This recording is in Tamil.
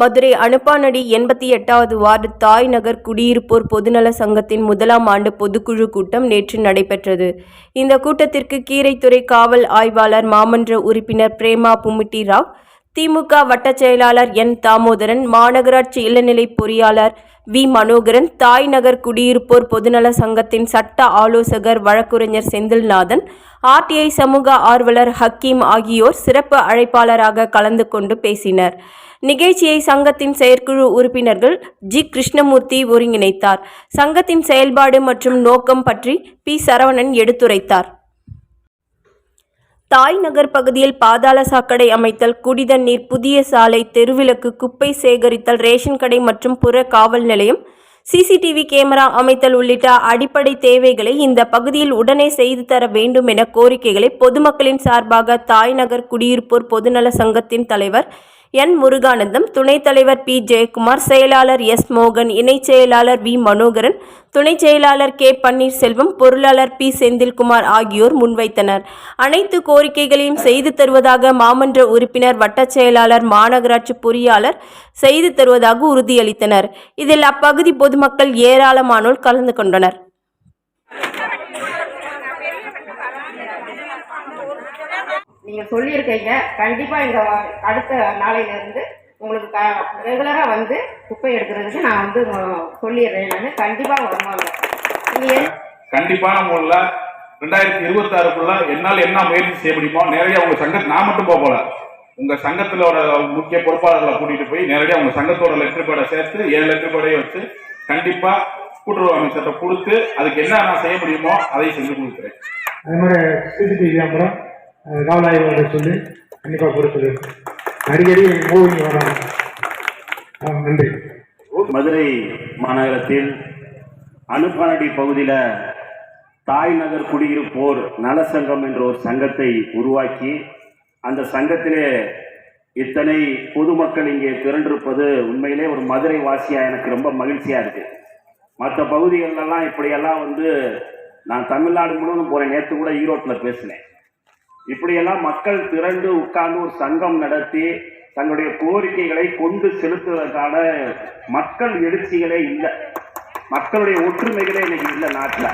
மதுரை அனுப்பானடி 88வது வார்டு தாய் நகர் குடியிருப்போர் பொதுநல சங்கத்தின் 1ஆம் ஆண்டு பொதுக்குழு கூட்டம் நேற்று நடைபெற்றது. இந்த கூட்டத்திற்கு கீரைத்துறை காவல் ஆய்வாளர், மாமன்ற உறுப்பினர் பிரேமா புமிட்டி ராவ், திமுக வட்டச் செயலாளர் என். தாமோதரன், மாநகராட்சி இளநிலை பொறியாளர் வி. மனோகரன், தாய் நகர் குடியிருப்போர் பொதுநல சங்கத்தின் சட்ட ஆலோசகர் வழக்குரைஞர் செந்தில்நாதன், RTI சமூக ஆர்வலர் ஹக்கீம் ஆகியோர் சிறப்பு அழைப்பாளராக கலந்து கொண்டு பேசினர். நிகழ்ச்சியை சங்கத்தின் செயற்குழு உறுப்பினர்கள் ஜி. கிருஷ்ணமூர்த்தி ஒருங்கிணைத்தார். சங்கத்தின் செயல்பாடு மற்றும் நோக்கம் பற்றி பி. சரவணன் எடுத்துரைத்தார். தாய் நகர் பகுதியில் பாதாள சாக்கடை அமைத்தல், குடிதண்ணீர், புதிய சாலை, தெருவிளக்கு, குப்பை சேகரித்தல், ரேஷன் கடை மற்றும் புற காவல் நிலையம், CCTV கேமரா அமைத்தல் உள்ளிட்ட அடிப்படை தேவைகளை இந்த பகுதியில் உடனே செய்து தர வேண்டும் என கோரிக்கைகளை பொதுமக்களின் சார்பாக தாய் நகர் குடியிருப்போர் பொதுநல சங்கத்தின் தலைவர் என். முருகானந்தம், துணைத் தலைவர் பி. ஜெயக்குமார், செயலாளர் எஸ். மோகன், இணைச் செயலாளர் வி. மனோகரன், துணைச் செயலாளர் கே. பன்னீர்செல்வம், பொருளாளர் பி. செந்தில்குமார் ஆகியோர் முன்வைத்தனர். அனைத்து கோரிக்கைகளையும் செய்து தருவதாக மாமன்ற உறுப்பினர், வட்டச் செயலாளர், மாநகராட்சி பொறியாளர் செய்து தருவதாக உறுதியளித்தனர். இதில் அப்பகுதி பொதுமக்கள் ஏராளமானோர் கலந்து கொண்டனர். நீங்கள் சொல்லியிருக்கீங்க, கண்டிப்பாக இந்த அடுத்த நாளையிலேருந்து உங்களுக்கு ரெகுலராக வந்து குப்பை எடுக்கிறதுக்கு நான் வந்து சொல்லிடுறேன். நான் கண்டிப்பாக வருவாங்க. நீங்கள் கண்டிப்பான முறையில் 2026க்குள்ள என்னால் என்ன முயற்சி செய்ய முடியுமோ நேரடியாக உங்கள் சங்கத்தை நான் மட்டும் போகல, உங்கள் சங்கத்திலோட முக்கிய பொறுப்பாளர்களை கூட்டிகிட்டு போய் நேரடியாக உங்கள் சங்கத்தோட லெட்டர் பேடை சேர்த்து 7 லெட்டர் பேடையை வச்சு கண்டிப்பாக கூட்டுறவு அமைச்சர்கிட்ட கொடுத்து அதுக்கு என்ன நான் செய்ய முடியுமோ அதை செஞ்சு கொடுக்குறேன். அதே மாதிரி CCTV கேமரா காவல் ஆய்வாளர் சொல்லி கண்டிப்பாக போட சொல்லியிருக்கேன். அடிக்கடி மூவிங் வராங்க. நன்றி. மதுரை மாநகரத்தில் அனுப்பானடி பகுதியில் தாய் நகர் குடியிருப்போர் நலசங்கம் என்ற ஒரு சங்கத்தை உருவாக்கி அந்த சங்கத்திலே இத்தனை பொதுமக்கள் இங்கே திரண்டிருப்பது உண்மையிலே ஒரு மதுரை வாசியாக எனக்கு ரொம்ப மகிழ்ச்சியாக இருக்குது. மற்ற பகுதிகளெல்லாம் இப்படியெல்லாம் வந்து நான் தமிழ்நாடு முழுவதும் போகிறேன். நேற்று கூட ஈரோட்டில் பேசினேன். இப்படியெல்லாம் மக்கள் திரண்டு உட்கார்ந்து ஒரு சங்கம் நடத்தி தங்களுடைய கோரிக்கைகளை கொண்டு செலுத்துவதற்கான மக்கள் எழுச்சிகளே இல்லை, மக்களுடைய ஒற்றுமைகளே இன்னைக்கு இல்லை நாட்டில்.